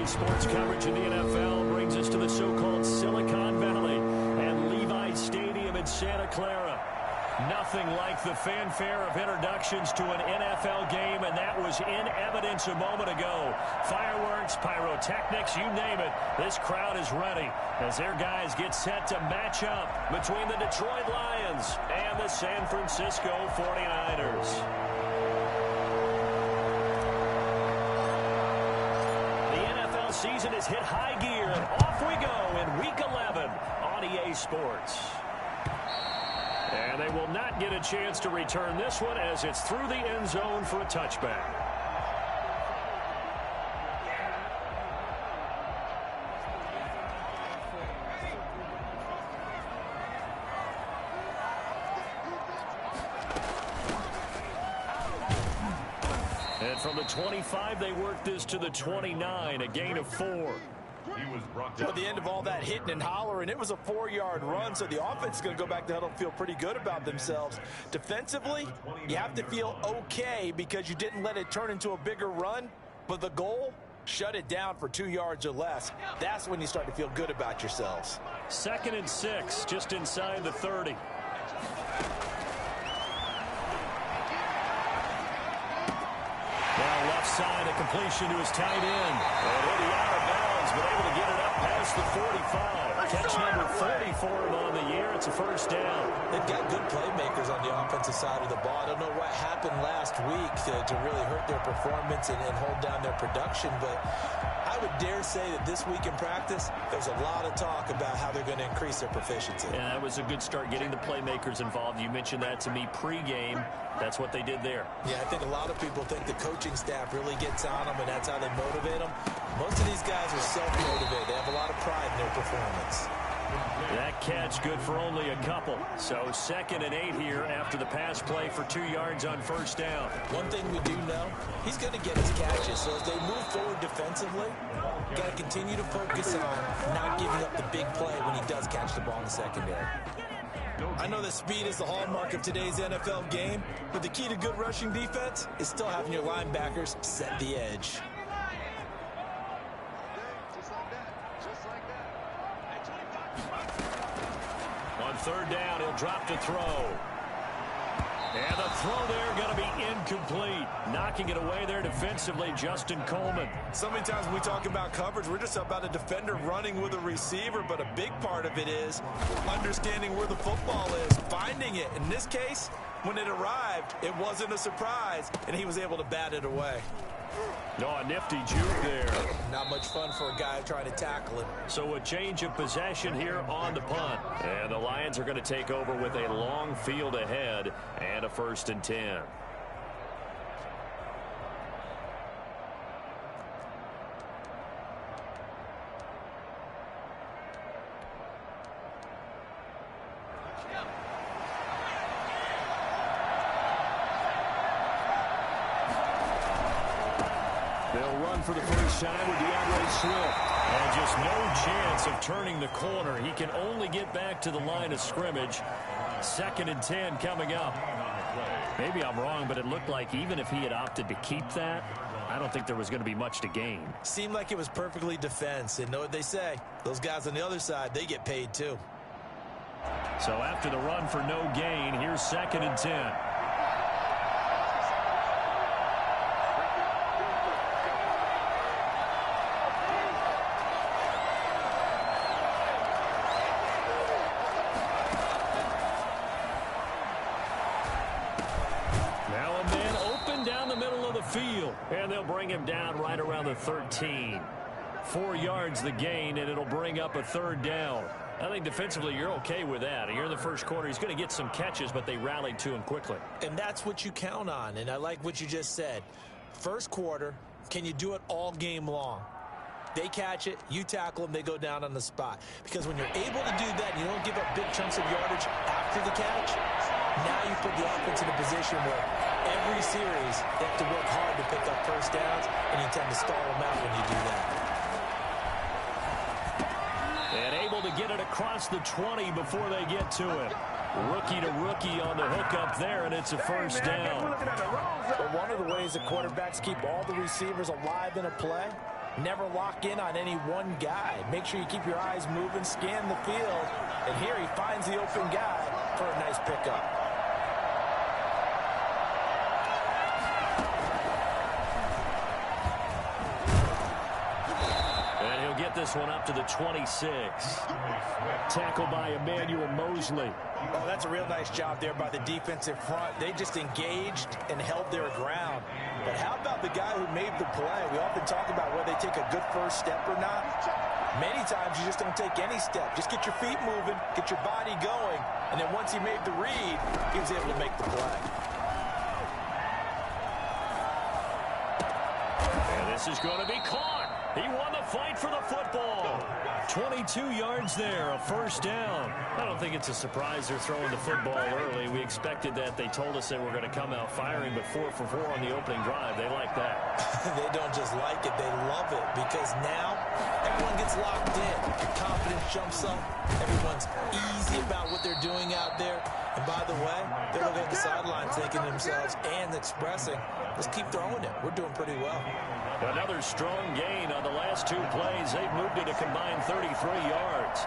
Today's sports coverage in the NFL brings us to the so-called Silicon Valley and Levi's Stadium in Santa Clara. Nothing like the fanfare of introductions to an NFL game, and that was in evidence a moment ago. Fireworks, pyrotechnics, you name it. This crowd is ready as their guys get set to match up between the Detroit Lions and the San Francisco 49ers. Season has hit high gear, and off we go in Week 11 on EA Sports. And they will not get a chance to return this one as it's through the end zone for a touchback. And from the 25, they worked this to the 29, a gain of 4. At the end of all that hitting and hollering, it was a 4-yard run, so the offense is going to go back to huddle and feel pretty good about themselves. Defensively, you have to feel okay because you didn't let it turn into a bigger run, but the goal, shut it down for 2 yards or less. That's when you start to feel good about yourselves. 2nd and 6, just inside the 30. Well, left side, a completion to his tight end. And he'll be out of bounds, but able to get it up past the 45. Catch number 40 for him on the year. It's a first down. They've got good playmakers on the offensive side of the ball. I don't know what happened last week to really hurt their performance and hold down their production, but I would dare say that this week in practice, there's a lot of talk about how they're going to increase their proficiency. Yeah, that was a good start getting the playmakers involved. You mentioned that to me pregame. That's what they did there. Yeah, I think a lot of people think the coaching staff really gets on them, and that's how they motivate them. Most of these guys are self-motivated. They have a lot of pride in their performance. That catch good for only a couple. So 2nd and 8 here after the pass play for 2 yards on first down. One thing we do know, he's going to get his catches. So as they move forward defensively, got to continue to focus on not giving up the big play when he does catch the ball in the secondary. I know that speed is the hallmark of today's NFL game, but the key to good rushing defense is still having your linebackers set the edge. On 3rd down, he'll drop to throw. And the throw there going to be incomplete. Knocking it away there defensively, Justin Coleman. So many times when we talk about coverage, we're just about a defender running with a receiver, but a big part of it is understanding where the football is, finding it. In this case, when it arrived, it wasn't a surprise, and he was able to bat it away. Oh, a nifty juke there. Not much fun for a guy trying to tackle it. So a change of possession here on the punt. And the Lions are going to take over with a long field ahead and a 1st and 10. They'll run for the first time with DeAndre Swift. And just no chance of turning the corner. He can only get back to the line of scrimmage. 2nd and 10 coming up. Maybe I'm wrong, but it looked like even if he had opted to keep that, I don't think there was going to be much to gain. Seemed like it was perfectly defense. And know what they say? Those guys on the other side, they get paid too. So after the run for no gain, here's 2nd and 10. And they'll bring him down right around the 13. 4 yards the gain, and it'll bring up a 3rd down. I think defensively you're okay with that. You're in the first quarter. He's going to get some catches, but they rallied to him quickly. And that's what you count on, and I like what you just said. First quarter, can you do it all game long? They catch it, you tackle them, they go down on the spot. Because when you're able to do that, you don't give up big chunks of yardage after the catch, now you put the offense in a position where every series they have to work hard to pick up first downs, and you tend to stall them out when you do that. And able to get it across the 20 before they get to it. Rookie to rookie on the hook up there, and it's a first down. But one of the ways that quarterbacks keep all the receivers alive in a play Never lock in on any one guy. Make sure you keep your eyes moving, scan the field, and here he finds the open guy for a nice pickup. Get this one up to the 26. Tackle by Emmanuel Mosley. Oh, that's a real nice job there by the defensive front. They just engaged and held their ground. But how about the guy who made the play? We often talk about whether they take a good first step or not. Many times you just don't take any step. Just get your feet moving, get your body going, and then once he made the read, he was able to make the play. And this is going to be caught. He won the fight for the football. 22 yards there, a first down. I don't think it's a surprise they're throwing the football early. We expected that. They told us they were going to come out firing, but 4 for 4 on the opening drive. They like that. They don't just like it, they love it, because now everyone gets locked in. Your confidence jumps up. Everyone's easy about what they're doing out there. And by the way, they're looking at the sidelines thinking to themselves and expressing, let's keep throwing it. We're doing pretty well. Another strong gain on the last 2 plays. They've moved it a combined 33 yards.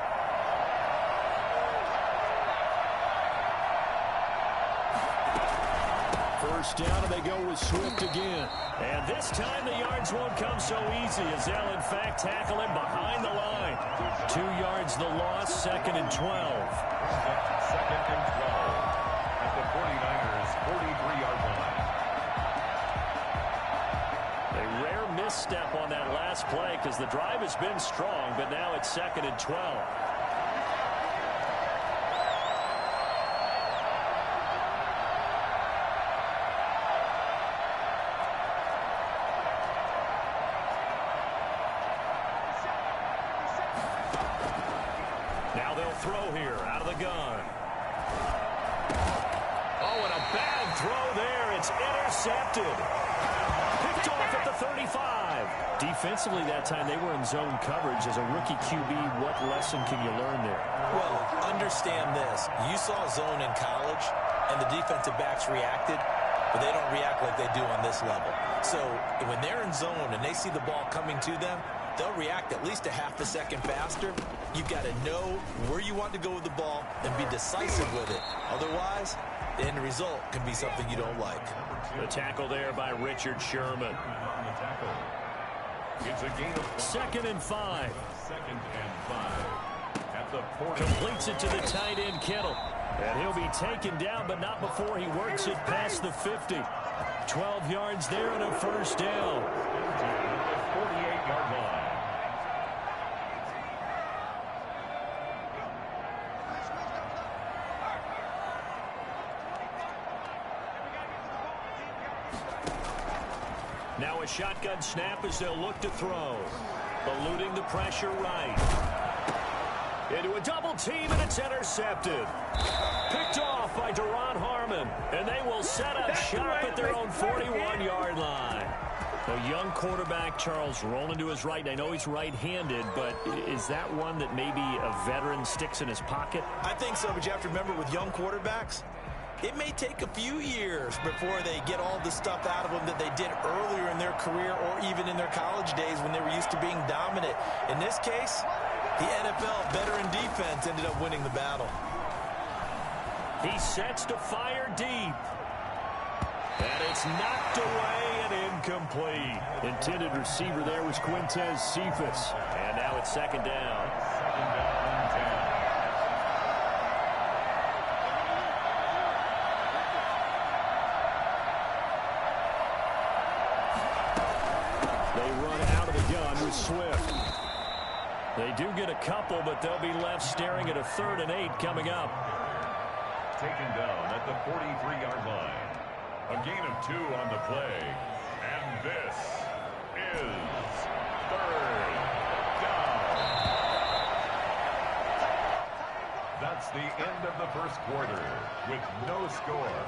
First down, and they go with Swift again. And this time the yards won't come so easy as they'll, in fact, tackle him behind the line. 2 yards the loss, 2nd and 12. Second and 12 at the 49ers' 43-yard line. A rare misstep on that last play because the drive has been strong, but now it's 2nd and 12. Now they'll throw here out of the gun. Oh, and a bad throw there. It's intercepted. Picked off at the 35. Defensively that time, they were in zone coverage. As a rookie QB, what lesson can you learn there? Well, understand this. You saw zone in college, and the defensive backs reacted, but they don't react like they do on this level. So when they're in zone and they see the ball coming to them, they'll react at least a half a second faster. You've got to know where you want to go with the ball and be decisive with it. Otherwise, the end result can be something you don't like. The tackle there by Richard Sherman. On the tackle. It's a gain of 2nd and 5. 2nd and 5 at the 40. Completes it to the tight end, Kittle. And he'll be taken down, but not before he works it past the 50. 12 yards there and a first down. 48-yard line. Now a shotgun snap as they'll look to throw. Eluding the pressure right. Into a double team, and it's intercepted. Picked off by Duron Harmon. And they will set up shop at their own 41-yard line. A young quarterback, Charles, rolling to his right. I know he's right-handed, but is that one that maybe a veteran sticks in his pocket? I think so, but you have to remember with young quarterbacks, it may take a few years before they get all the stuff out of them that they did earlier in their career or even in their college days when they were used to being dominant. In this case, the NFL veteran defense ended up winning the battle. He sets to fire deep. And it's knocked away and incomplete. Intended receiver there was Quintez Cephas. And now it's 2nd down. 2nd down and 10. They run out of the gun with Swift. They do get a couple, but they'll be left staring at a 3rd and 8 coming up. Taken down at the 43-yard line. A gain of 2 on the play. And this is 3rd down. That's the end of the first quarter with no score.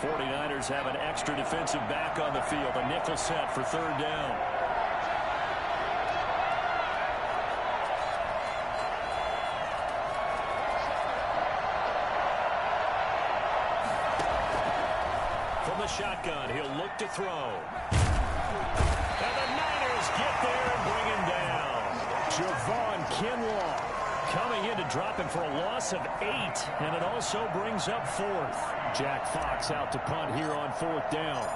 The 49ers have an extra defensive back on the field. A nickel set for 3rd down. shotgun. He'll look to throw. And the Niners get there and bring him down. Javon Kinlaw coming in to drop him for a loss of 8. And it also brings up 4th. Jack Fox out to punt here on 4th down.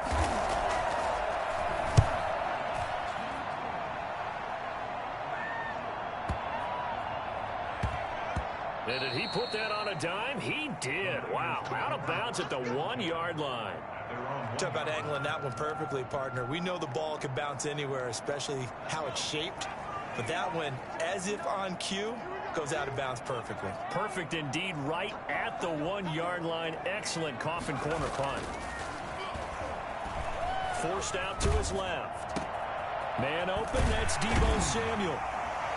And did he put that on a dime? He did. Wow. Out of bounds at the 1-yard line. Talk about angling that one perfectly, partner. We know the ball can bounce anywhere, especially how it's shaped. But that one, as if on cue, goes out of bounds perfectly. Perfect indeed, right at the 1-yard line. Excellent coffin corner punt. Forced out to his left. Man open, that's Deebo Samuel.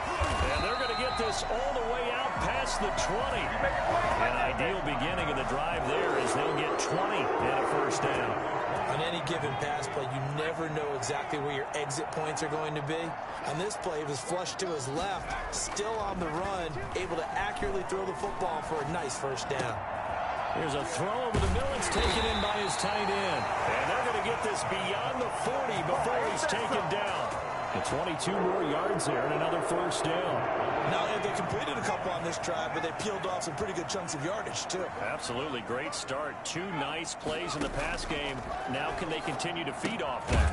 And they're going to get this all the way out past the 20. An ideal beginning of the drive there as they'll get 20 and a first down. On any given pass play, you never know exactly where your exit points are going to be. On this play, it was flushed to his left, still on the run, able to accurately throw the football for a nice first down. Here's a throw over the middle. It's taken in by his tight end. And they're going to get this beyond the 40 before he's taken down. And 22 more yards there and another first down. Now, they completed a couple on this drive, but they peeled off some pretty good chunks of yardage, too. Absolutely. Great start. 2 nice plays in the pass game. Now can they continue to feed off that?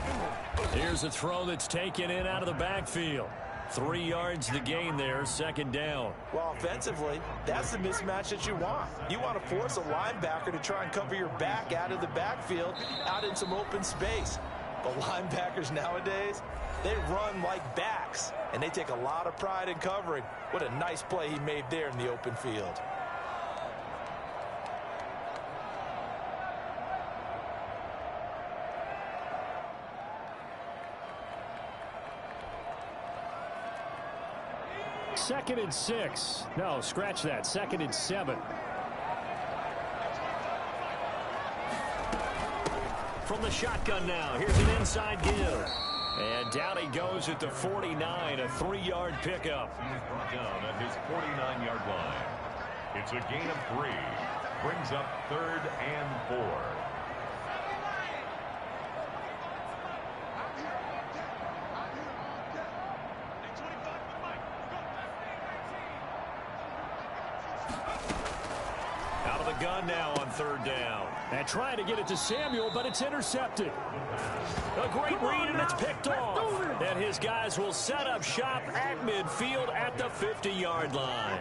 Here's a throw that's taken in out of the backfield. 3 yards to gain there, second down. Well, offensively, that's the mismatch that you want. You want to force a linebacker to try and cover your back out of the backfield, out in some open space. But linebackers nowadays, they run like backs, and they take a lot of pride in covering. What a nice play he made there in the open field. Second and 6. No, scratch that. Second and 7. From the shotgun now. Here's an inside give. And down he goes at the 49, a 3-yard pickup. He's brought down at his 49-yard line. It's a gain of 3. Brings up 3rd and 4. Out of the gun now on 3rd down. And trying to get it to Samuel, but it's intercepted. A great read, and it's picked off. And his guys will set up shop at midfield at the 50-yard line.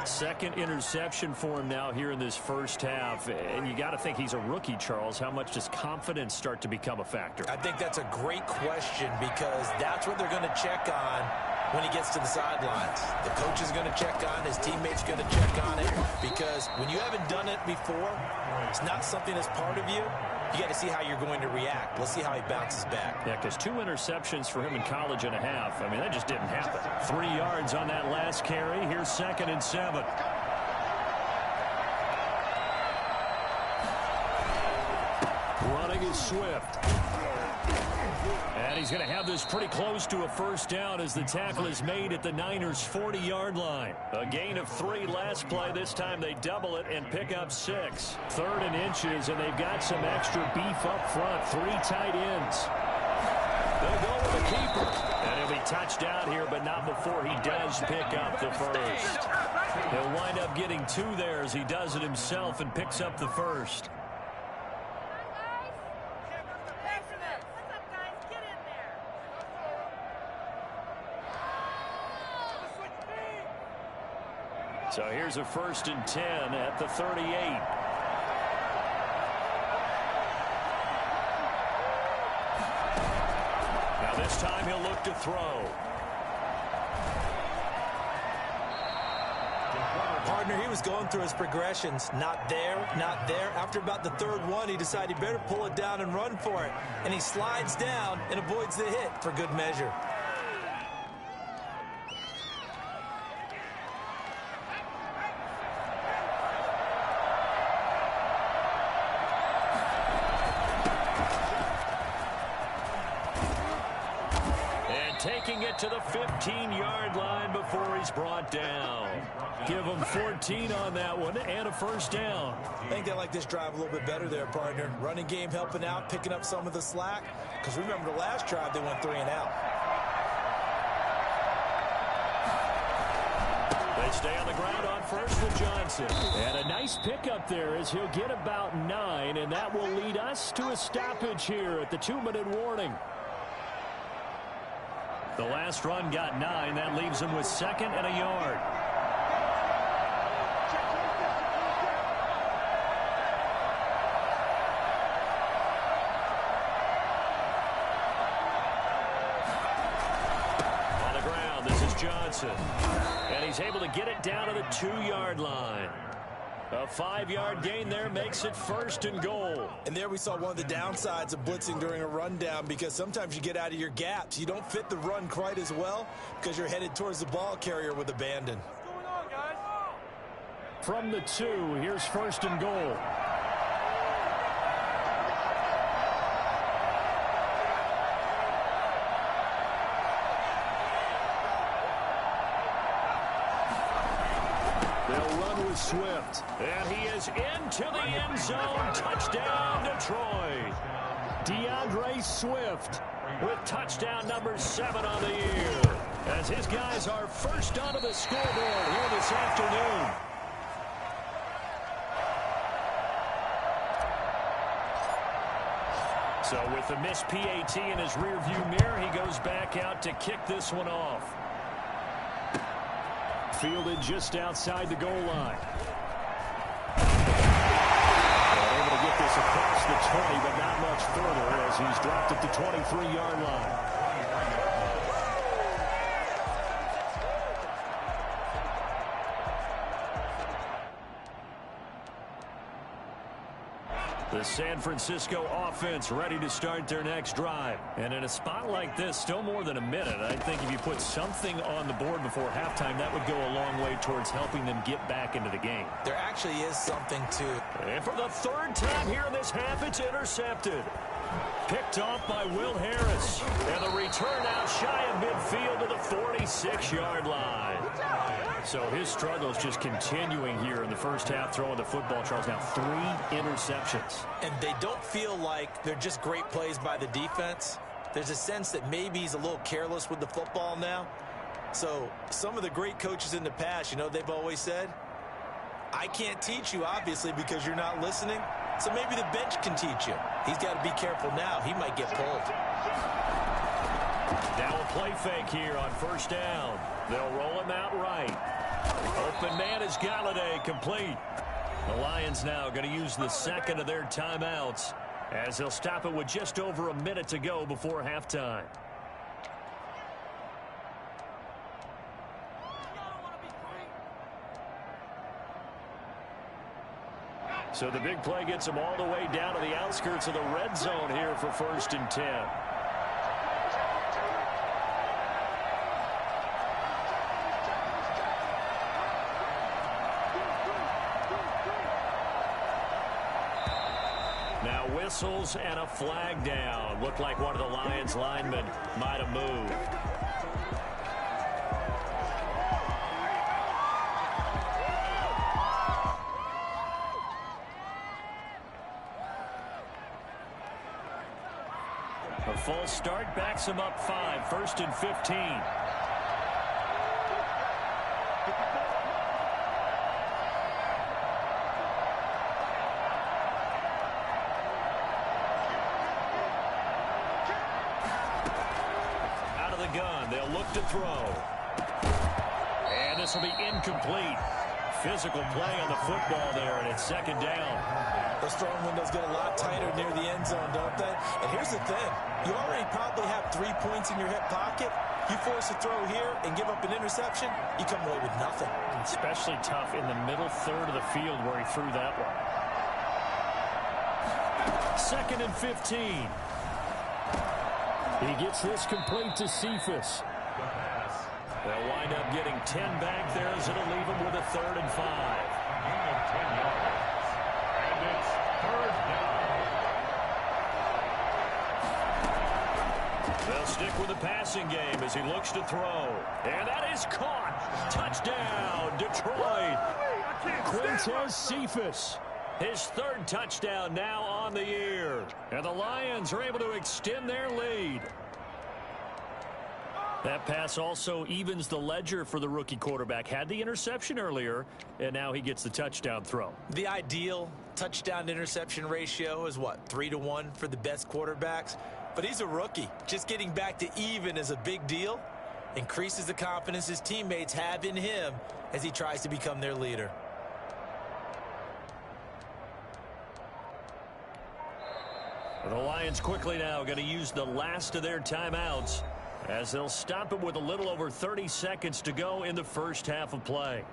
Second interception for him now here in this first half. And you got to think he's a rookie, Charles. How much does confidence start to become a factor? I think that's a great question because that's what they're going to check on when he gets to the sidelines. The coach is going to check on, his teammates going to check on it, because when you haven't done it before, it's not something that's part of you. You got to see how you're going to react. Let's see how he bounces back. Yeah, because 2 interceptions for him in college and a half. I mean, that just didn't happen. 3 yards on that last carry. Here's 2nd and 7. Running is Swift. And he's going to have this pretty close to a first down as the tackle is made at the Niners' 40-yard line. A gain of 3 last play. This time they double it and pick up 6. 3rd and inches, and they've got some extra beef up front. 3 tight ends. They'll go with the keeper. And he'll be touched out here, but not before he does pick up the first. He'll wind up getting 2 there as he does it himself and picks up the first. So here's a 1st and 10 at the 38. Now this time he'll look to throw. Partner, he was going through his progressions. Not there, not there. After about the 3rd one, he decided he better pull it down and run for it. And he slides down and avoids the hit for good measure. taking it to the 15-yard line before he's brought down. Give him 14 on that one and a first down. I think they like this drive a little bit better there, partner. Running game helping out, picking up some of the slack. Because remember the last drive, they went 3 and out. They stay on the ground on first with Johnson. And a nice pickup there as he'll get about 9, and that will lead us to a stoppage here at the 2-minute warning. The last run got 9. That leaves him with 2nd and a yard. On the ground, this is Johnson. And he's able to get it down to the 2-yard line. A 5-yard gain there makes it 1st and goal. And there we saw one of the downsides of blitzing during a rundown, because sometimes you get out of your gaps. You don't fit the run quite as well because you're headed towards the ball carrier with abandon. What's going on, guys? From the 2, here's 1st and goal. Swift, and he is into the end zone. Touchdown, Detroit. DeAndre Swift with touchdown number 7 on the year, as his guys are first onto the scoreboard here this afternoon. So with the missed PAT in his rearview mirror, he goes back out to kick this one off. Fielded just outside the goal line. Able to get this across the 20, but not much further as he's dropped at the 23-yard line. The San Francisco offense ready to start their next drive. And in a spot like this, still more than a minute, I think if you put something on the board before halftime, that would go a long way towards helping them get back into the game. There actually is something to it. And for the 3rd time here in this half, it's intercepted. Picked off by Will Harris. And the return out shy of midfield to the 46-yard line. So his struggle is just continuing here in the first half, throwing the football. Charles, now 3 interceptions. And they don't feel like they're just great plays by the defense. There's a sense that maybe he's a little careless with the football now. So some of the great coaches in the past, you know, they've always said, I can't teach you, obviously, because you're not listening. So maybe the bench can teach you. He's got to be careful now. He might get pulled. Now a play fake here on 1st down. They'll roll him out right. Open man is Galladay, complete. The Lions now going to use the 2nd of their timeouts as they'll stop it with just over a minute to go before halftime. So the big play gets them all the way down to the outskirts of the red zone here for 1st and 10. Now whistles and a flag down. Looked like one of the Lions linemen might have moved. A false start backs him up 5. 1st and 15. Out of the gun, they'll look to throw. And this will be incomplete. Physical play on the football there, and it's 2nd down. Those throwing windows get a lot tighter near the end zone, don't they? And here's the thing. You already probably have 3 points in your hip pocket. You force a throw here and give up an interception, you come away with nothing. Especially tough in the middle 3rd of the field where he threw that one. 2nd and 15. He gets this complete to Cephas. They'll wind up getting 10 back there as it'll leave him with a 3rd and 5. Gain of 10 yards. And it's 3rd down. They'll stick with the passing game as he looks to throw. And that is caught. Touchdown, Detroit. Quintez Cephus. His third touchdown now on the year. And the Lions are able to extend their lead. That pass also evens the ledger for the rookie quarterback. Had the interception earlier, and now he gets the touchdown throw. The ideal touchdown-interception ratio is, what, 3-to-1 for the best quarterbacks? But he's a rookie. Just getting back to even is a big deal. Increases the confidence his teammates have in him as he tries to become their leader. The Lions quickly now going to use the last of their timeouts as they'll stop it with a little over 30 seconds to go in the first half of play.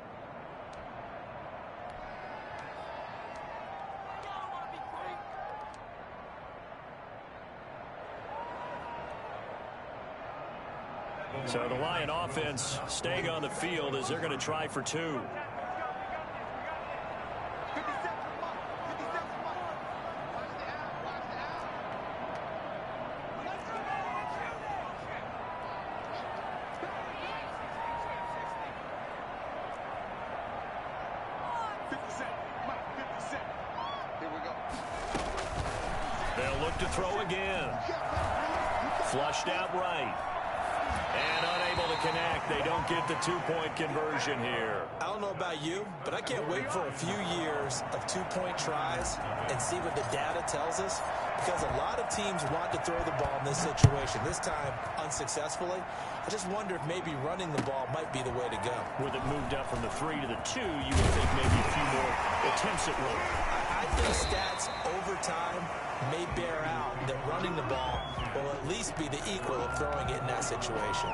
So the Lion offense staying on the field as they're going to try for two. They'll look to throw again. Flushed out right. And unable to connect. They don't get the two-point conversion here. I don't know about you, but I can't wait for a few years of two-point tries and see what the data tells us, because a lot of teams want to throw the ball in this situation, this time unsuccessfully. I just wonder if maybe running the ball might be the way to go. With it moved up from the 3 to the 2, you would think maybe a few more attempts at running. I think stats over time may bear out that running the ball will at least be the equal of throwing it in that situation.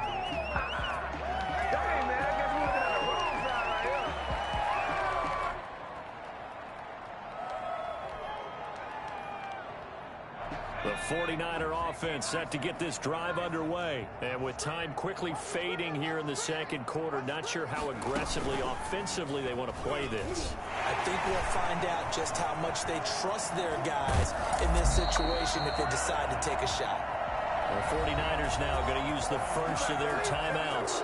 The 49er offense set to get this drive underway. And with time quickly fading here in the second quarter, not sure how aggressively, offensively they want to play this. I think we'll find out just how much they trust their guys in this situation if they decide to take a shot. The 49ers now going to use the first of their timeouts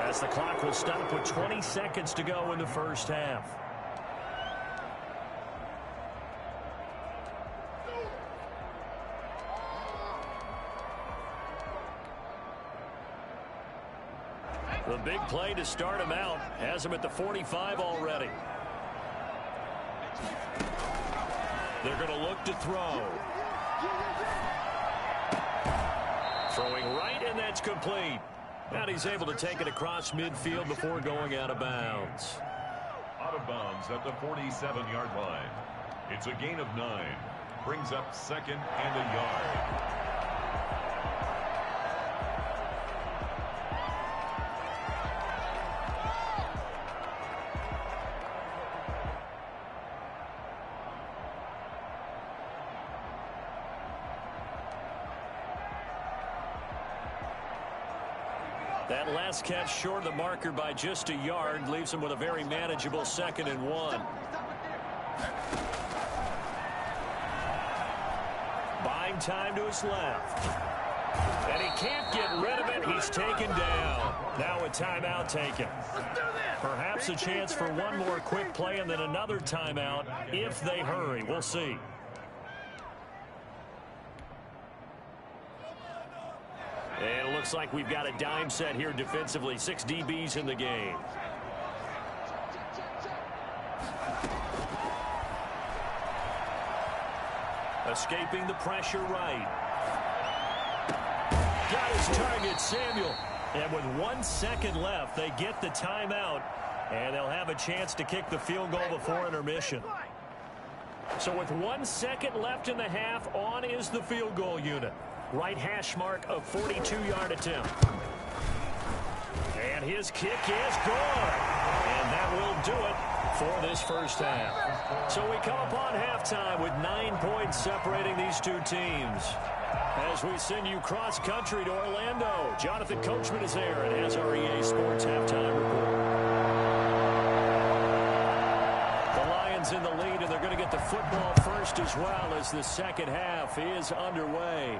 as the clock will stop with 20 seconds to go in the first half. The big play to start him out has him at the 45 already. They're going to look to throw. Throwing right, and that's complete. And he's able to take it across midfield before going out of bounds. Out of bounds at the 47-yard line. It's a gain of 9. Brings up second and a yard. That last catch short of the marker by just a yard leaves him with a very manageable 2nd and 1. Buying time to his left. And he can't get rid of it. He's taken down. Now a timeout taken. Perhaps a chance for one more quick play and then another timeout if they hurry. We'll see. And it looks like we've got a dime set here defensively. 6 DBs in the game. Escaping the pressure right. Got his target, Samuel. And with 1 second left, they get the timeout. And they'll have a chance to kick the field goal before intermission. So with 1 second left in the half, on is the field goal unit. Right hash mark of 42-yard attempt. And his kick is good. And that will do it for this first half. So we come upon halftime with 9 points separating these two teams. As we send you cross-country to Orlando, Jonathan Coachman is there and has our EA Sports halftime report. The Lions in the lead, and they're going to get the football first as well as the second half is underway.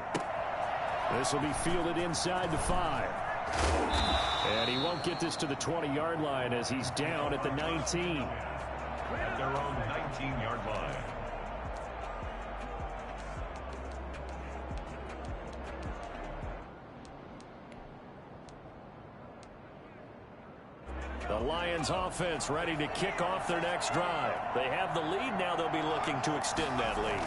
This will be fielded inside the 5. And he won't get this to the 20-yard line as he's down at the 19. At their own 19-yard line. The Lions offense ready to kick off their next drive. They have the lead. Now they'll be looking to extend that lead.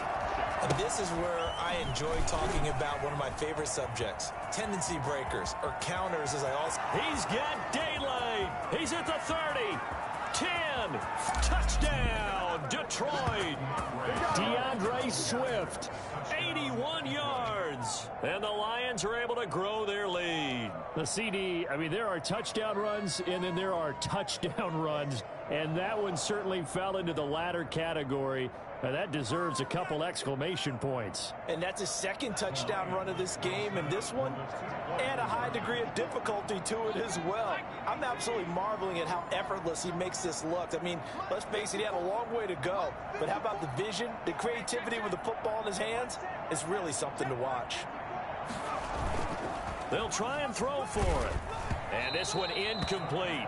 And this is where I enjoy talking about one of my favorite subjects, tendency breakers, or counters, as I also... He's got daylight. He's at the 30. 10. Touchdown, Detroit. DeAndre Swift, 81 yards. And the Lions are able to grow their lead. The CD, I mean, there are touchdown runs, and then there are touchdown runs. And that one certainly fell into the latter category. Now that deserves a couple exclamation points. And that's his second touchdown run of this game, and this one, and a high degree of difficulty to it as well. I'm absolutely marveling at how effortless he makes this look. I mean, let's face it, he had a long way to go. But how about the vision, the creativity with the football in his hands? It's really something to watch. They'll try and throw for it. And this one incomplete.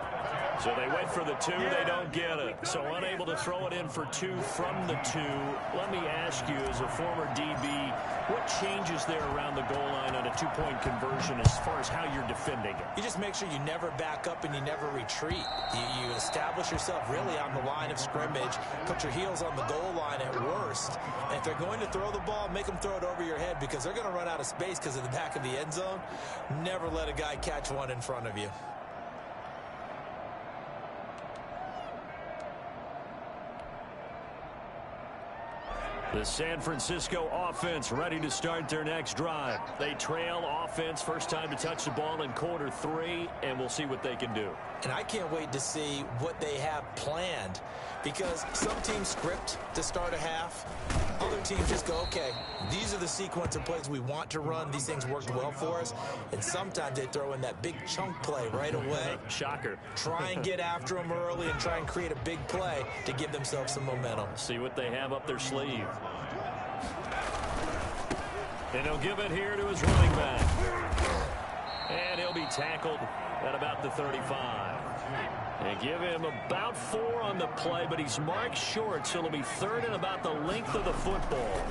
So they went for the 2, they don't get it. So unable to throw it in for 2 from the 2. Let me ask you, as a former DB, what changes there around the goal line on a 2-point conversion as far as how you're defending it? You just make sure you never back up and you never retreat. You establish yourself really on the line of scrimmage, put your heels on the goal line at worst. And if they're going to throw the ball, make them throw it over your head because they're going to run out of space because of the back of the end zone. Never let a guy catch one in front of you. The San Francisco offense ready to start their next drive. They trail offense, first time to touch the ball in quarter 3, and we'll see what they can do. And I can't wait to see what they have planned, because some teams script to start a half. Other teams just go, okay, these are the sequence of plays we want to run. These things worked well for us. And sometimes they throw in that big chunk play right away. Shocker. Try and get after them early and try and create a big play to give themselves some momentum. See what they have up their sleeve. And he'll give it here to his running back. And he'll be tackled at about the 35. They give him about 4 on the play, but he's marked short, so it'll be 3rd and about the length of the football.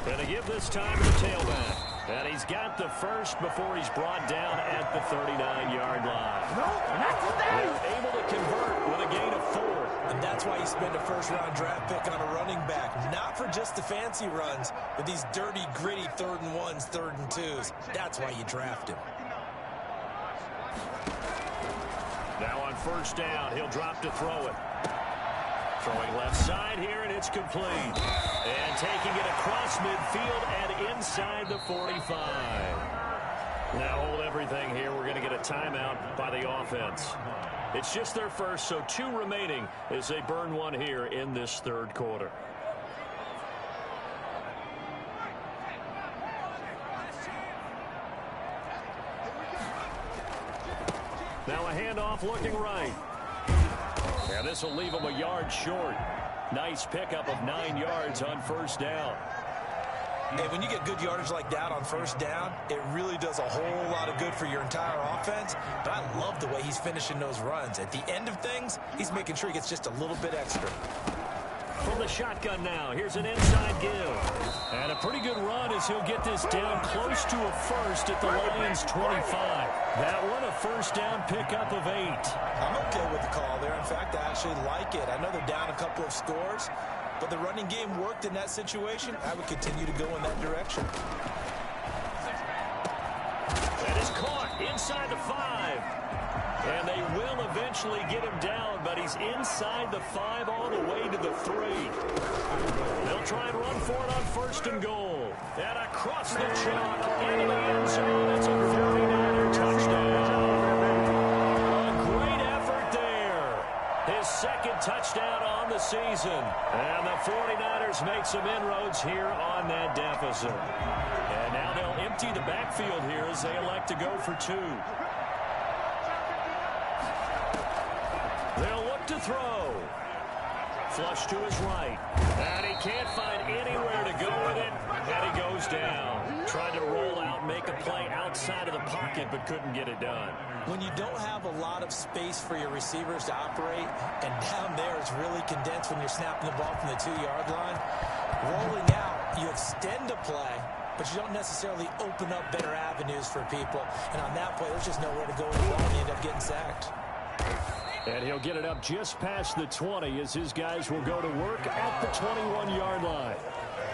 And they give this time to the tailback. And he's got the first before he's brought down at the 39-yard line. They're able to convert with a gain of 4. And that's why you spend a first-round draft pick on a running back. Not for just the fancy runs, but these dirty, gritty 3rd and 1s, 3rd and 2s. That's why you draft him. Now on first down, he'll drop to throw it. Throwing left side here, and it's complete. And taking it across midfield and inside the 45. Now hold everything here. We're going to get a timeout by the offense. It's just their first, so 2 remaining as they burn one here in this 3rd quarter. Now a handoff looking right. And this will leave him a yard short. Nice pickup of 9 yards on first down. Hey, when you get good yardage like that on first down, it really does a whole lot of good for your entire offense. But I love the way he's finishing those runs. At the end of things, he's making sure he gets just a little bit extra. From the shotgun now, here's an inside give. And a pretty good run as he'll get this down close to a first at the Lions' 25. That one a first down pickup of 8. I'm okay with the call there. In fact, I actually like it. I know they're down a couple of scores, but the running game worked in that situation. I would continue to go in that direction. That is caught inside the 5. And they will eventually get him down, but he's inside the 5 all the way to the 3. They'll try and run for it on first and goal. And across the chalk into the end zone. It's a 49er touchdown. A great effort there. His 2nd touchdown on the season. And the 49ers make some inroads here on that deficit. And now they'll empty the backfield here as they elect to go for 2. They'll look to throw. Flush to his right. And he can't find anywhere to go with it. And he goes down. Tried to roll out, make a play outside of the pocket, but couldn't get it done. When you don't have a lot of space for your receivers to operate, and down there it's really condensed when you're snapping the ball from the 2-yard line, rolling out, you extend a play, but you don't necessarily open up better avenues for people. And on that play, there's just nowhere to go with the ball, and you end up getting sacked. And he'll get it up just past the 20 as his guys will go to work at the 21-yard line.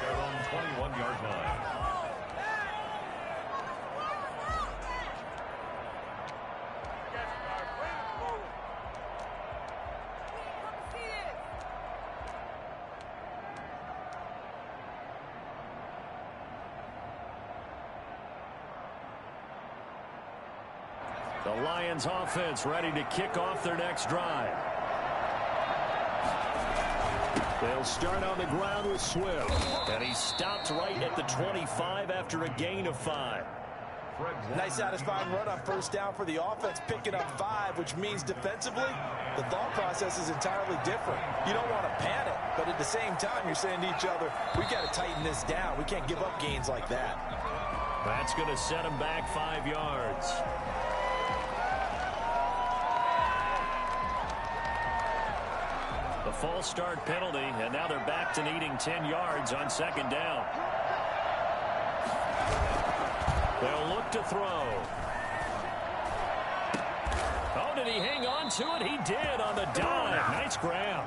Their own 21-yard line. The Lions offense ready to kick off their next drive. They'll start on the ground with Swift. And he stopped right at the 25 after a gain of 5. Nice satisfying run on first down for the offense, picking up 5, which means defensively, the thought process is entirely different. You don't want to panic, but at the same time, you're saying to each other, we got to tighten this down. We can't give up gains like that. That's going to set him back 5 yards. The false start penalty, and now they're back to needing 10 yards on second down. They'll look to throw. Oh, did he hang on to it? He did on the dive. Nice grab.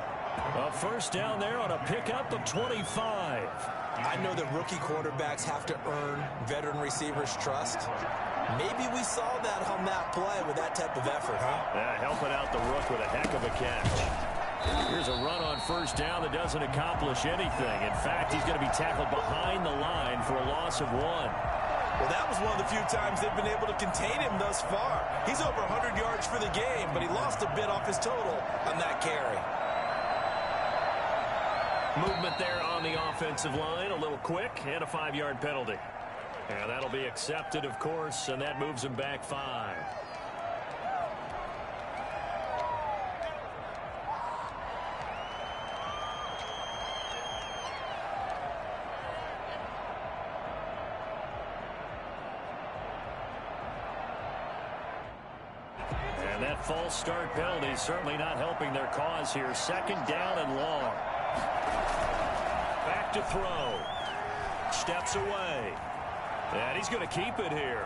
A first down there on a pickup of 25. I know that rookie quarterbacks have to earn veteran receivers' trust. Maybe we saw that on that play with that type of effort, huh? Yeah, helping out the rook with a heck of a catch. Here's a run on first down that doesn't accomplish anything. In fact, he's going to be tackled behind the line for a loss of 1. Well, that was one of the few times they've been able to contain him thus far. He's over 100 yards for the game, but he lost a bit off his total on that carry. Movement there on the offensive line, a little quick, and a 5-yard penalty. And that'll be accepted, of course, and that moves him back 5. And that false start penalty certainly not helping their cause here. Second down and long. Back to throw. Steps away. And he's going to keep it here.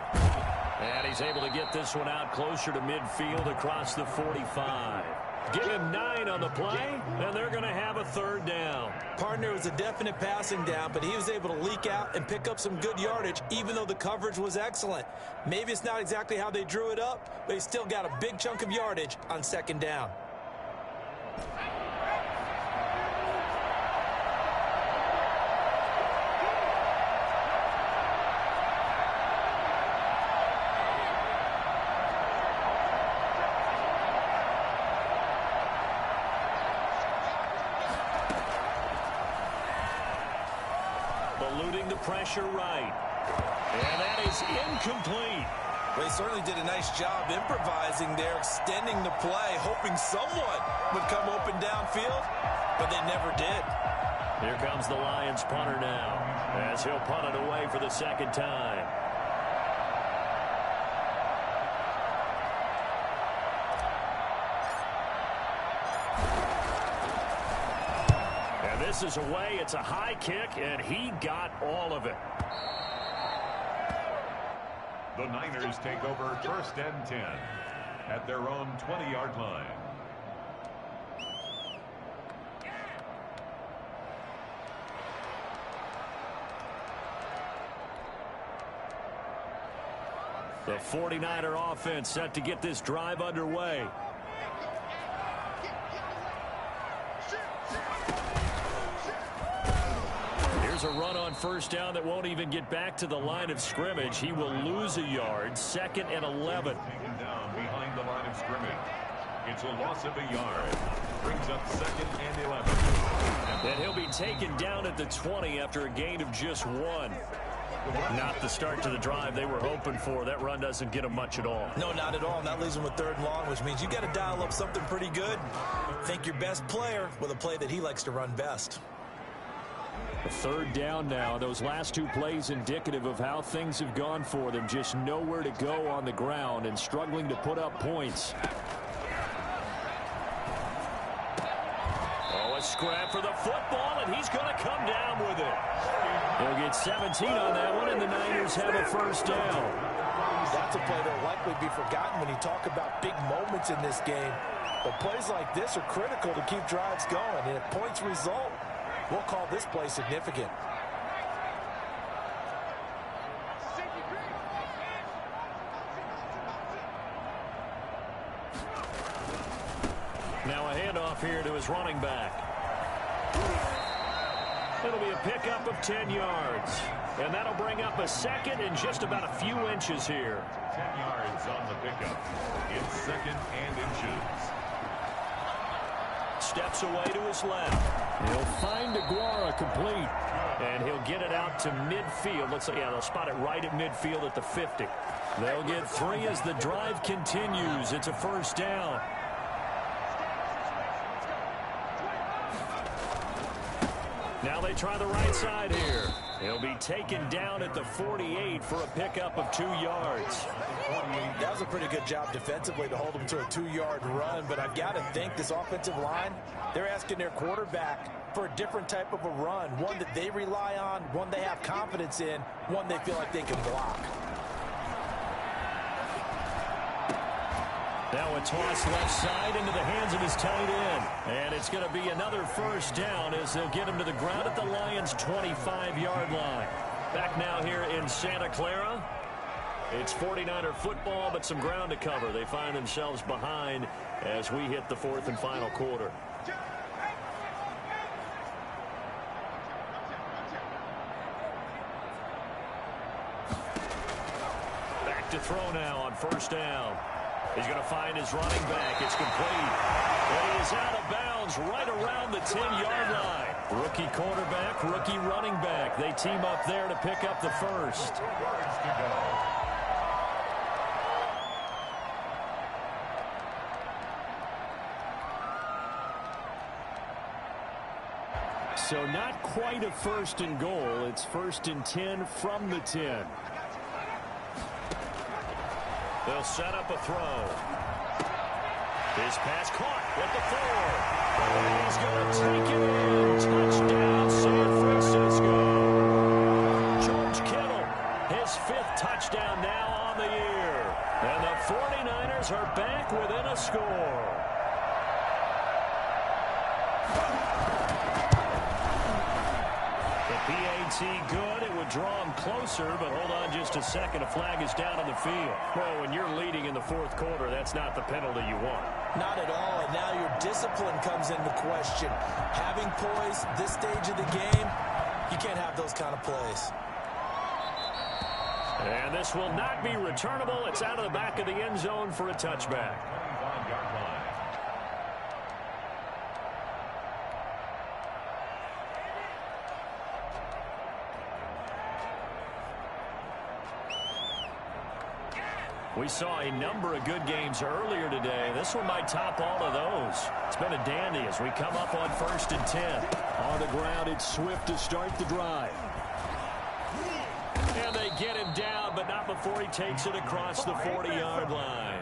And he's able to get this one out closer to midfield across the 45. Give him 9 on the play, and they're going to have a third down. Partner was a definite passing down, but he was able to leak out and pick up some good yardage, even though the coverage was excellent. Maybe it's not exactly how they drew it up, but he still got a big chunk of yardage on second down. Eluding the pressure right. And that is incomplete. They certainly did a nice job improvising there, extending the play, hoping someone would come open downfield, but they never did. Here comes the Lions punter now, as he'll punt it away for the second time. This is away. It's a high kick, and he got all of it. The Niners take over first and 10 at their own 20-yard line. The 49er offense set to get this drive underway. A run on first down that won't even get back to the line of scrimmage. He will lose a yard. 2nd and 11. Taken down behind the line of scrimmage. It's a loss of a yard. Brings up 2nd and 11. And he'll be taken down at the 20 after a gain of just 1. Not the start to the drive they were hoping for. That run doesn't get them much at all. No, not at all. And that leaves them with 3rd and long, which means you got to dial up something pretty good. Think your best player with a play that he likes to run best. A third down now. Those last two plays indicative of how things have gone for them. Just nowhere to go on the ground and struggling to put up points. Oh, a scrap for the football, and he's going to come down with it. He'll get 17 on that one, and the Niners have a first down. That's a play that will likely be forgotten when you talk about big moments in this game. But plays like this are critical to keep drives going. And if points result, we'll call this play significant. Now a handoff here to his running back. It'll be a pickup of 10 yards. And that'll bring up a second and just about a few inches here. 10 yards on the pickup. It's second and inches. Steps away to his left. He'll find Aguara complete. And he'll get it out to midfield. Let's say, yeah, they'll spot it right at midfield at the 50. They'll get 3 as the drive continues. It's a first down. Now they try the right side here. He'll be taken down at the 48 for a pickup of 2 yards. That was a pretty good job defensively to hold him to a 2-yard run, but I've got to think this offensive line, they're asking their quarterback for a different type of a run, one that they rely on, one they have confidence in, one they feel like they can block. Now a toss left side into the hands of his tight end. And it's going to be another first down as they'll get him to the ground at the Lions' 25-yard line. Back now here in Santa Clara. It's 49er football, but some ground to cover. They find themselves behind as we hit the fourth and final quarter. Back to throw now on first down. He's going to find his running back. It's complete. And he is out of bounds right around the 10-yard line. Rookie quarterback, rookie running back. They team up there to pick up the first. So not quite a first and goal. It's first and 10 from the 10. They'll set up a throw. His pass caught at the 4. He's going to take it in. Touchdown, San Francisco. George Kittle, his 5th touchdown now on the year. And the 49ers are back within a score. PAT good. It would draw him closer, but hold on just a second. A flag is down on the field. Well, when you're leading in the fourth quarter, that's not the penalty you want. Not at all, and now your discipline comes into question. Having poise this stage of the game, you can't have those kind of plays. And this will not be returnable. It's out of the back of the end zone for a touchback. 25-yard line. We saw a number of good games earlier today. This one might top all of those. It's been a dandy as we come up on first and 10. On the ground, it's Swift to start the drive. And they get him down, but not before he takes it across the 40-yard line.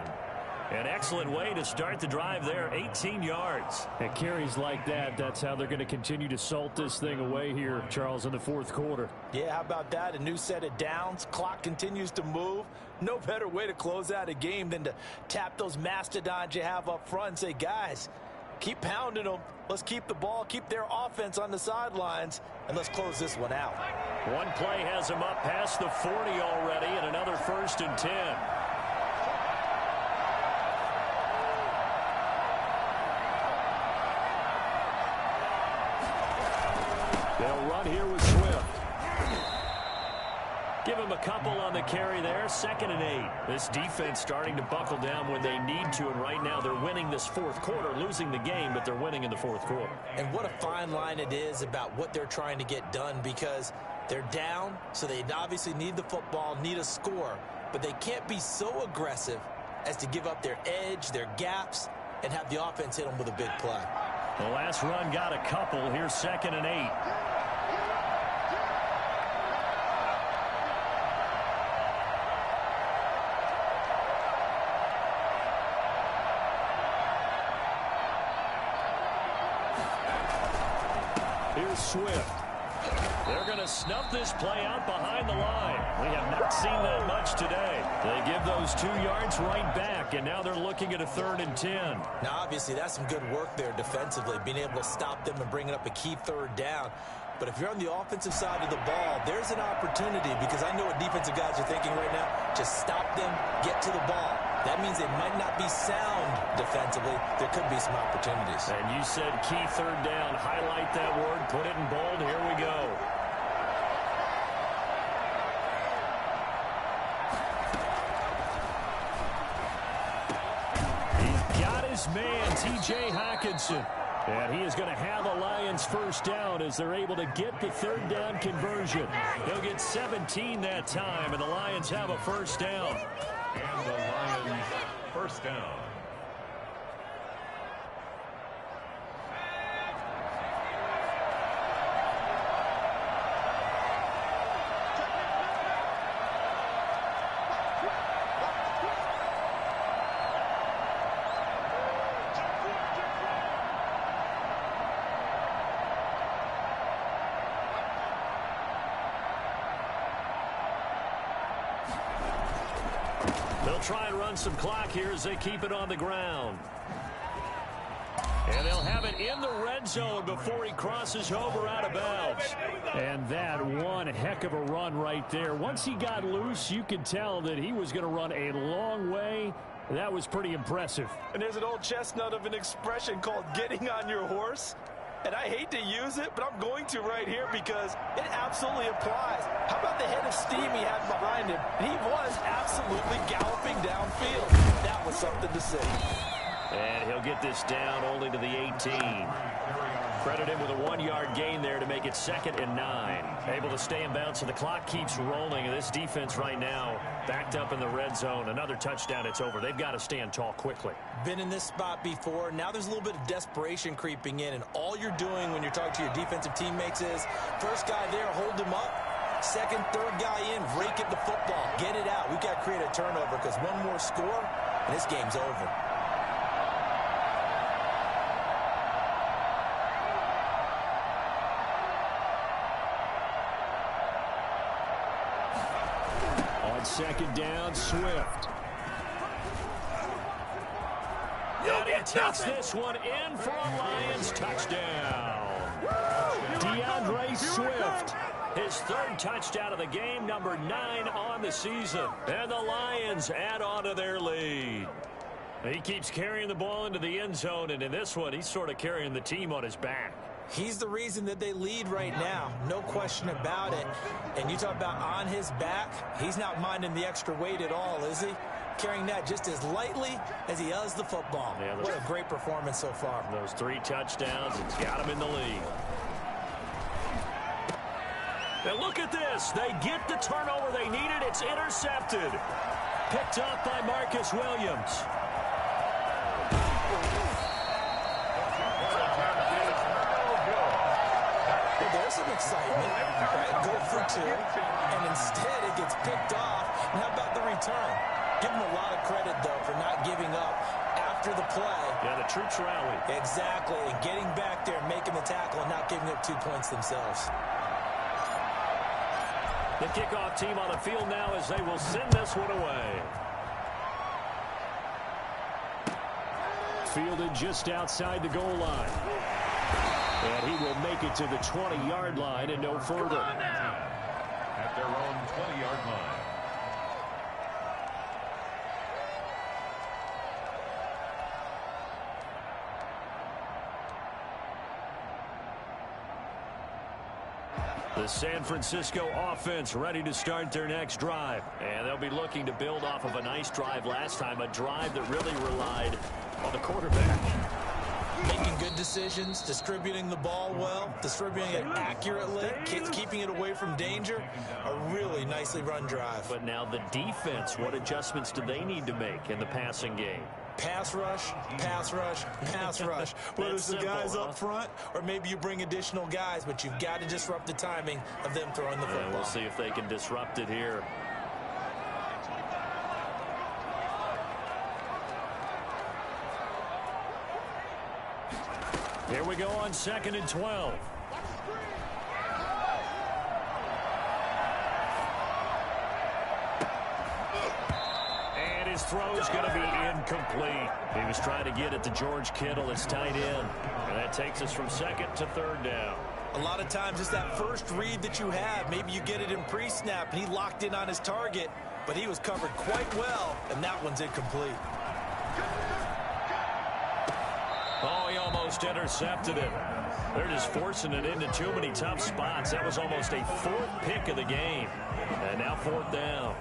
An excellent way to start the drive there, 18 yards. And carries like that, that's how they're going to continue to salt this thing away here, Charles, in the fourth quarter. Yeah, how about that? A new set of downs. Clock continues to move. No better way to close out a game than to tap those mastodons you have up front and say, guys, keep pounding them. Let's keep the ball, keep their offense on the sidelines, and let's close this one out. One play has them up past the 40 already, and another first and 10. They'll run here with Swift. Give him a couple on the carry there. 2nd and 8. This defense starting to buckle down when they need to, and right now they're winning this fourth quarter, losing the game, but they're winning in the fourth quarter. And what a fine line it is about what they're trying to get done, because they're down, so they obviously need the football, need a score, but they can't be so aggressive as to give up their edge, their gaps, and have the offense hit them with a big play. The last run got a couple. Here's 2nd and 8. Here's Swift. They're going to snuff this play out behind the line. We have not seen that much today. They give those 2 yards right back, and now they're looking at a 3rd and 10. Now, obviously, that's some good work there defensively, being able to stop them and bringing up a key 3rd down. But if you're on the offensive side of the ball, there's an opportunity, because I know what defensive guys are thinking right now. Just stop them, get to the ball. That means they might not be sound defensively. There could be some opportunities. And you said key 3rd down. Highlight that word. Put it in bold. Here we go. He's got his man, T.J. Hockenson. And he is going to have a Lions 1st down as they're able to get the 3rd down conversion. He'll get 17 that time, and the Lions have a 1st down. And the Lions 1st down. They'll try and run some clock here as they keep it on the ground. And they'll have it in the red zone before he crosses over out of bounds. And that one heck of a run right there. Once he got loose, you could tell that he was going to run a long way. That was pretty impressive. And there's an old chestnut of an expression called getting on your horse. And I hate to use it, but I'm going to right here because it absolutely applies. How about the head of steam he had behind him? He was absolutely galloping downfield. That was something to see. And he'll get this down only to the 18. Credit him with a 1-yard gain there to make it 2nd and 9. Able to stay in bounds, and the clock keeps rolling. And this defense right now backed up in the red zone. Another touchdown, it's over. They've got to stand tall quickly. Been in this spot before. Now there's a little bit of desperation creeping in. And all you're doing when you're talking to your defensive teammates is, first guy there, hold him up. 2nd, 3rd guy in, rake at the football. Get it out. We've got to create a turnover because one more score, and this game's over. On 2nd down, Swift. And he takes this one in for a Lions touchdown. DeAndre Swift, his 3rd touchdown of the game, number 9 on the season. And the Lions add on to their lead. He keeps carrying the ball into the end zone, and in this one, he's sort of carrying the team on his back. He's the reason that they lead right now. No question about it. And you talk about on his back, he's not minding the extra weight at all, is he? Carrying that just as lightly as he does the football. Yeah, what a great performance so far. Those 3 touchdowns, it's got him in the lead. And look at this. They get the turnover they needed. It's intercepted. Picked up by Marcus Williams. There's some excitement, right? Go for 2, and instead it gets picked off. And how about the return? Give him a lot of credit, though, for not giving up after the play. Yeah, the troops rallied. Exactly, and getting back there, making the tackle, and not giving up 2 points themselves. The kickoff team on the field now as they will send this one away. Fielded just outside the goal line. And he will make it to the 20-yard line and no further. At their own 20-yard line. The San Francisco offense ready to start their next drive. And they'll be looking to build off of a nice drive last time, a drive that really relied on the quarterback. Making good decisions, distributing the ball well, distributing it accurately, keeping it away from danger. A really nicely run drive. But now the defense, what adjustments do they need to make in the passing game? Pass rush, pass rush, pass rush. Whether it's the guys up front or maybe you bring additional guys, but you've got to disrupt the timing of them throwing the football. And we'll see if they can disrupt it here. Here we go on 2nd and 12. his throw is going to be incomplete. He was trying to get it to George Kittle, his tight end. And that takes us from second to third down. A lot of times it's that first read that you have. Maybe you get it in pre-snap, and he locked in on his target, but he was covered quite well, and that one's incomplete. Oh, he almost intercepted it. They're just forcing it into too many tough spots. That was almost a fourth pick of the game. And now fourth down.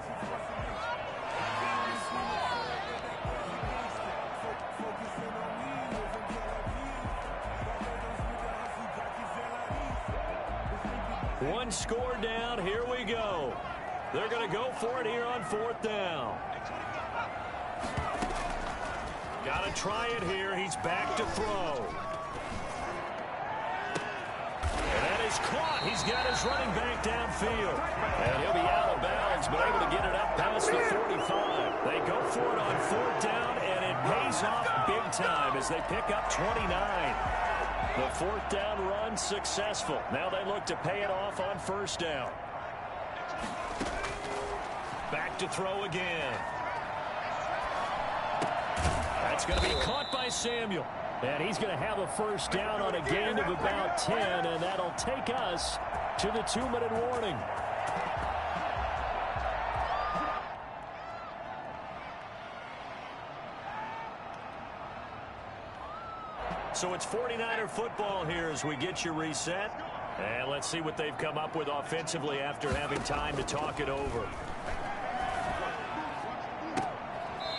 One score down. Here we go. They're going to go for it here on fourth down. Got to try it here. He's back to throw. And that is caught. He's got his running back downfield. And he'll be out of bounds, but able to get it up past the 45. They go for it on fourth down, and it pays off big time as they pick up 29. The fourth down run successful. Now they look to pay it off on first down. Back to throw again. That's going to be caught by Samuel. And he's going to have a first down on a gain of about 10, and that'll take us to the 2-minute warning. So it's 49er football here as we get you reset. And let's see what they've come up with offensively after having time to talk it over.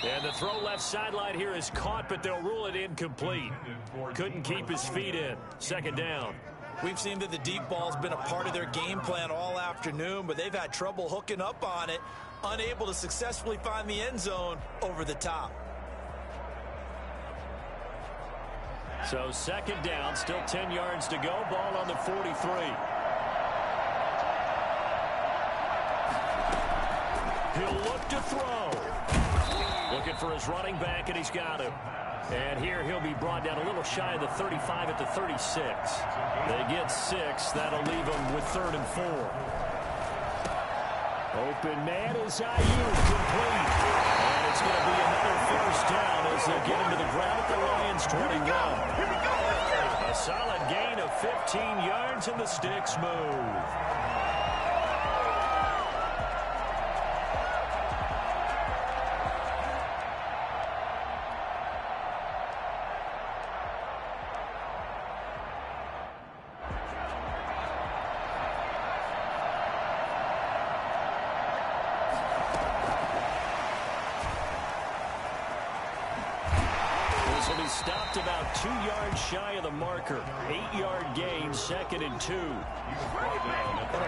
And the throw left sideline here is caught, but they'll rule it incomplete. Couldn't keep his feet in. Second down. We've seen that the deep ball's been a part of their game plan all afternoon, but they've had trouble hooking up on it, unable to successfully find the end zone over the top. So second down, still 10 yards to go. Ball on the 43. He'll look to throw. Looking for his running back, and he's got him. And here he'll be brought down a little shy of the 35 at the 36. They get 6. That'll leave them with 3rd and 4. Open man is Ayuk, complete. And it's going to be another first down as they get him to the ground at the Lions' 21. A solid gain of 15 yards, and the sticks move. Stopped about 2 yards shy of the marker. 8-yard gain, 2nd and 2. And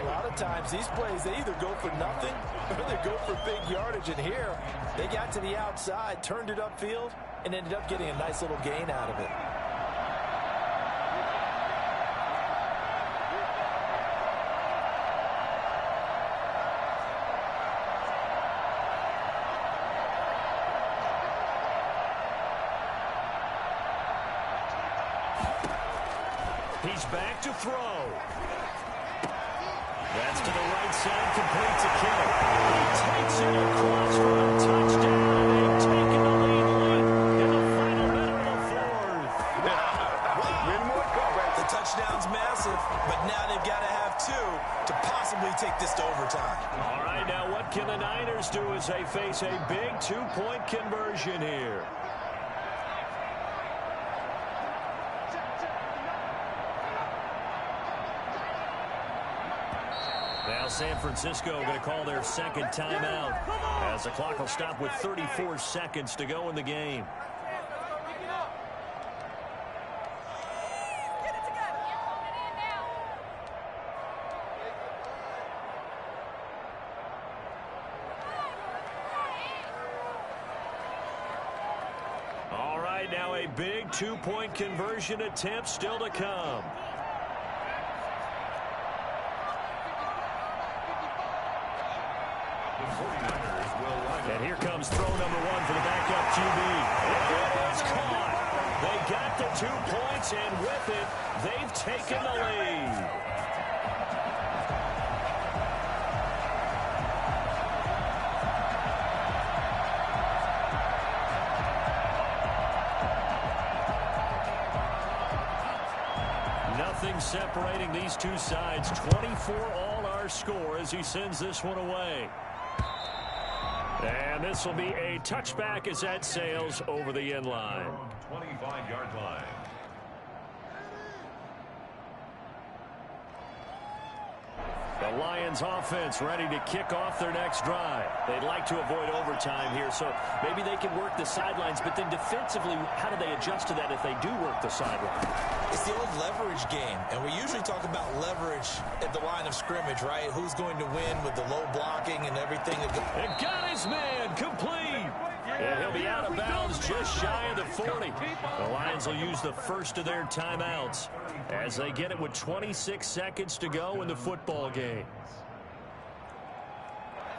a lot of times these plays, they either go for nothing or they go for big yardage. And here, they got to the outside, turned it upfield, and ended up getting a nice little gain out of it. He's back to throw. That's to the right side, complete to Kittle. He takes it across for a touchdown, and they've taken the lead late in the final minute of the fourth. The touchdown's massive, but now they've got to have 2 to possibly take this to overtime. All right, now what can the Niners do as they face a big 2-point conversion here? Now San Francisco going to call their second timeout as the clock will stop with 34 seconds to go in the game. All right, now a big 2-point conversion attempt still to come. And here comes throw number 1 for the backup QB. It's caught. They got the 2 points, and with it, they've taken the lead. separating these two sides. 24-all our score as he sends this one away. And this will be a touchback as that sails over the end line. 25-yard line. The Lions offense ready to kick off their next drive. They'd like to avoid overtime here, so maybe they can work the sidelines, but then defensively, how do they adjust to that if they do work the sideline? It's the old leverage game, and we usually talk about leverage at the line of scrimmage, right? Who's going to win with the low blocking and everything. And got his man complete. And he'll be out of bounds just shy of the 40. The Lions will use the first of their timeouts as they get it with 26 seconds to go in the football game.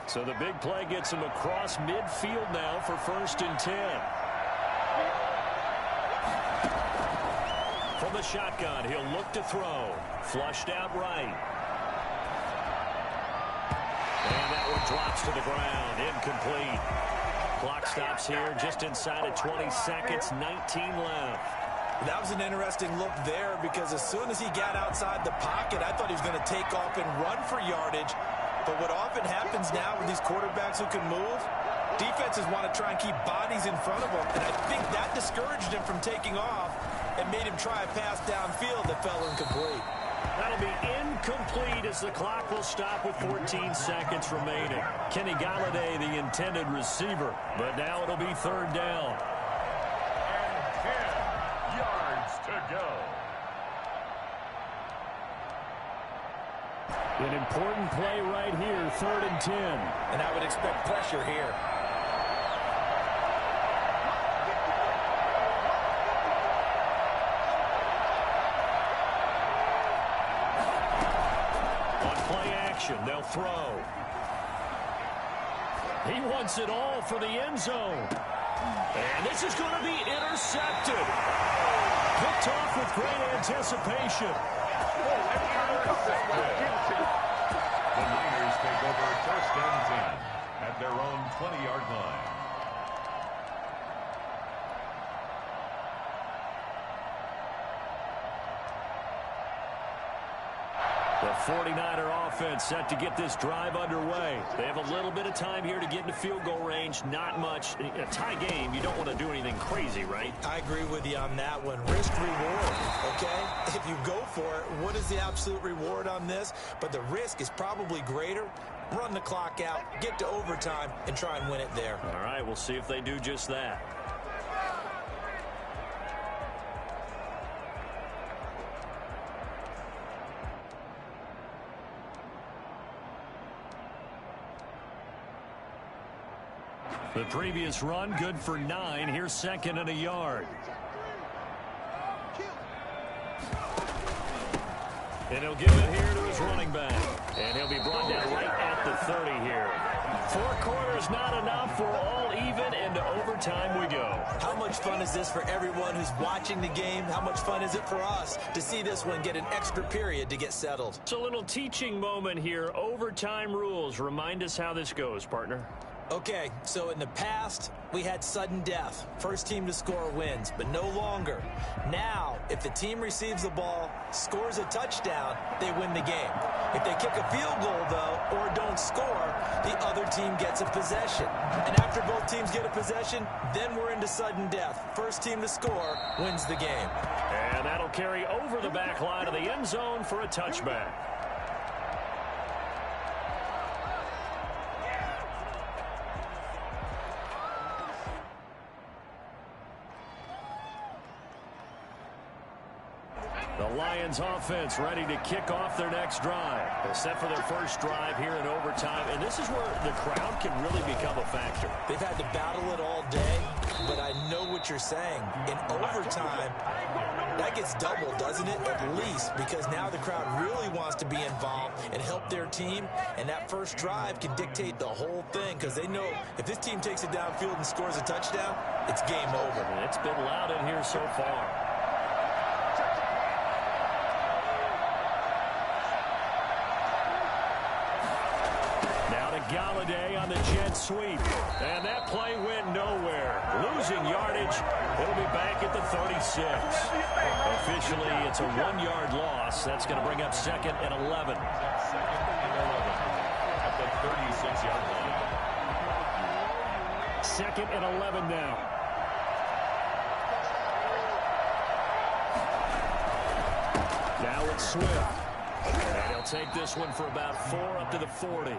So the big play gets him across midfield now for 1st and 10. From the shotgun, he'll look to throw. Flushed out right. And that one drops to the ground. Incomplete. Clock stops here just inside of 20 seconds. 19 left. That was an interesting look there because as soon as he got outside the pocket, I thought he was going to take off and run for yardage. But what often happens now with these quarterbacks who can move, defenses want to try and keep bodies in front of them. And I think that discouraged him from taking off and made him try a pass downfield that fell incomplete. That'll be incomplete as the clock will stop with 14 seconds remaining. Kenny Golladay, the intended receiver. But now it'll be 3rd down. And 10 yards to go. An important play right here, 3rd and 10. And I would expect pressure here. They'll throw. He wants it all for the end zone. And this is going to be intercepted. Picked off with great anticipation. The Niners take over 1st and 10 at their own 20-yard line. The 49er offense set to get this drive underway. They have a little bit of time here to get into field goal range. Not much. In a tie game, you don't want to do anything crazy, right? I agree with you on that one. Risk reward, okay? If you go for it, what is the absolute reward on this? But the risk is probably greater. Run the clock out, get to overtime, and try and win it there. All right, we'll see if they do just that. The previous run, good for 9. Here's 2nd and a yard. And he'll give it here to his running back. And he'll be brought down right at the 30 here. 4 quarters not enough. We're all even, and to overtime we go. How much fun is this for everyone who's watching the game? How much fun is it for us to see this one get an extra period to get settled? It's a little teaching moment here. Overtime rules. Remind us how this goes, partner. Okay, so in the past, we had sudden death. First team to score wins, but no longer. Now, if the team receives the ball, scores a touchdown, they win the game. If they kick a field goal, though, or don't score, the other team gets a possession. And after both teams get a possession, then we're into sudden death. First team to score wins the game. And that'll carry over the back line of the end zone for a touchback. The Lions offense ready to kick off their next drive. They're set for their first drive here in overtime, and this is where the crowd can really become a factor. They've had to battle it all day, but I know what you're saying. In overtime, that gets doubled, doesn't it? At least, because now the crowd really wants to be involved and help their team, and that first drive can dictate the whole thing because they know if this team takes it downfield and scores a touchdown, it's game over. And it's been loud in here so far. Golladay on the jet sweep. And that play went nowhere. losing yardage. It'll be back at the 36. Officially, it's a 1-yard loss. That's going to bring up 2nd and 11. Second and 11 at the 36-yard line. 2nd and 11 now. Now it's Swift. And he'll take this one for about 4 up to the 40.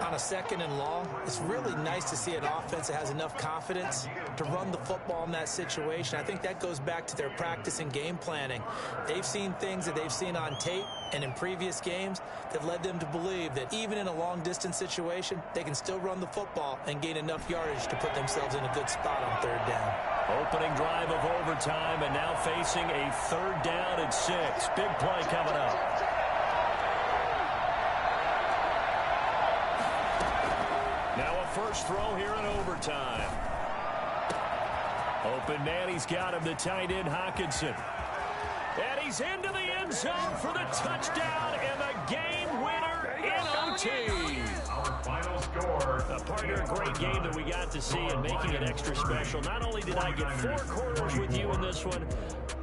On a 2nd and long, it's really nice to see an offense that has enough confidence to run the football in that situation. I think that goes back to their practice and game planning. They've seen things that they've seen on tape and in previous games that led them to believe that even in a long-distance situation, they can still run the football and gain enough yardage to put themselves in a good spot on 3rd down. Opening drive of overtime, and now facing a 3rd down and 6. Big play coming up. Now a first throw here in overtime. Open man, he's got him, the tight end Hockenson. And he's into the end zone for the touchdown and the game winner in OT. Our final score. Partner, a great game that we got to see and making it extra special. Not only did I get 4 quarters with you in this one,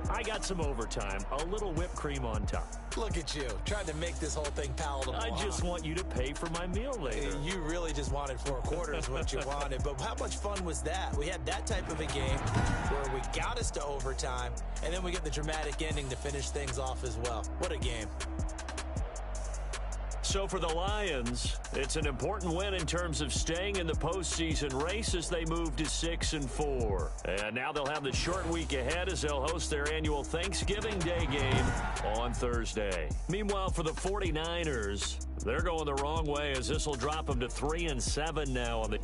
I got some overtime, a little whipped cream on top. Look at you, trying to make this whole thing palatable. I just want you to pay for my meal later. You really just wanted 4 quarters what you wanted, but how much fun was that? We had that type of a game where we got us to overtime, and then we get the dramatic ending to finish things off as well. What a game. So for the Lions, it's an important win in terms of staying in the postseason race as they move to 6-4. And now they'll have the short week ahead as they'll host their annual Thanksgiving Day game on Thursday. Meanwhile, for the 49ers, they're going the wrong way as this will drop them to 3-7 now on the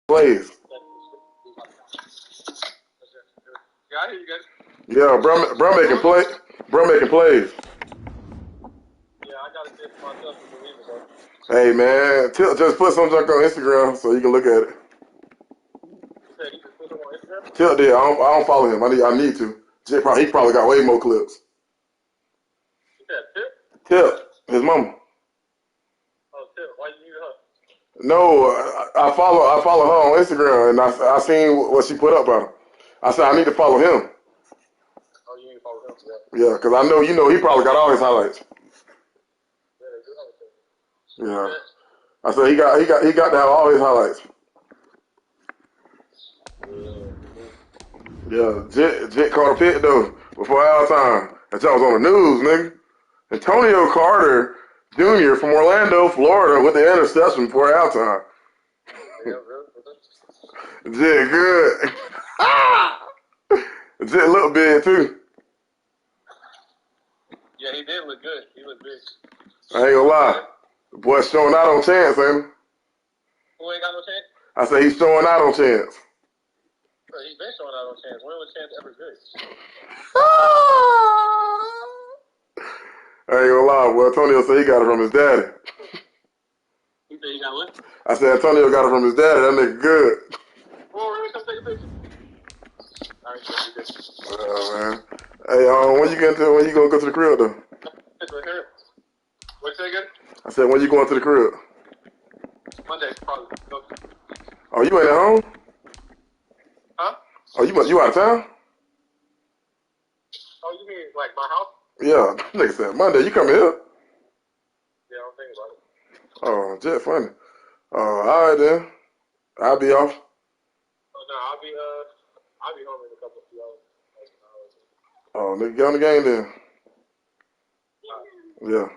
plays. Yeah, I hear you guys. Yeah, bro making play. Bro making plays. Yeah, I gotta see it for myself to believe it though. Hey man, just put some junk on Instagram so you can look at it. You said you just put them on Instagram? Tell did. I don't follow him. I need to. He probably got way more clips. You said Tip? Tip, his mama. Oh, Tip. Why you need her? No, I follow her on Instagram, and I seen what she put up on her. I said I need to follow him. Oh, you need to follow him? Yeah, because I know he probably got all his highlights. Yeah, they do have a Tip. Yeah, I said he got to have all his highlights. Yeah, Jet caught a pick though before halftime. That y'all was on the news, nigga. Antonio Carter Jr. from Orlando, Florida, with the interception before halftime. Yeah, really? Jet good. Jet look big too. Yeah, he did look good. He looked big. I ain't gonna lie. The boy's showing out on Chance, ain't he? Who ain't got no chance? I said he's showing out on Chance. Bro, he's been showing out on Chance. When was Chance ever good? I ain't gonna lie, boy. Antonio said he got it from his daddy. He said he got what? I said Antonio got it from his daddy. That nigga good. Oh, really? Come take a picture. All right, sure, you good. Man. Hey, when you gonna go to the crib though? It's right here. What you say again? I said when you going to the crib? Monday, probably. Go. Oh, you ain't at home? Huh? Oh, you out of town? Oh, you mean like my house? Yeah, nigga said Monday. You coming here? Yeah, I'm thinking about it. Oh, Jet funny. All right then. I'll be off. Oh, no, I'll be home in a couple of hours. Like an hour or two. Oh, nigga, get on the game then. Yeah.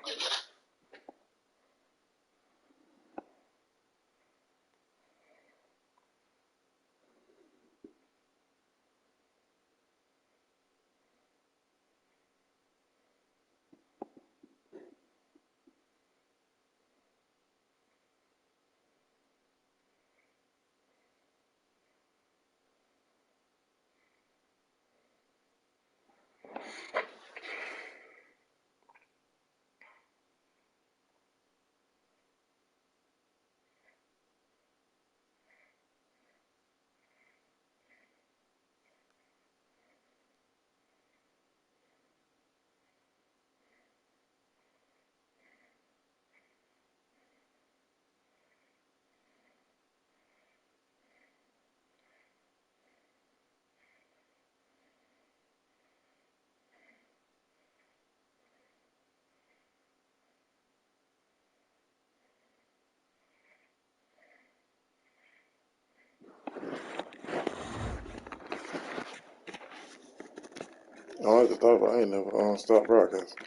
Oh, I just thought about it. I ain't never stop broadcasting.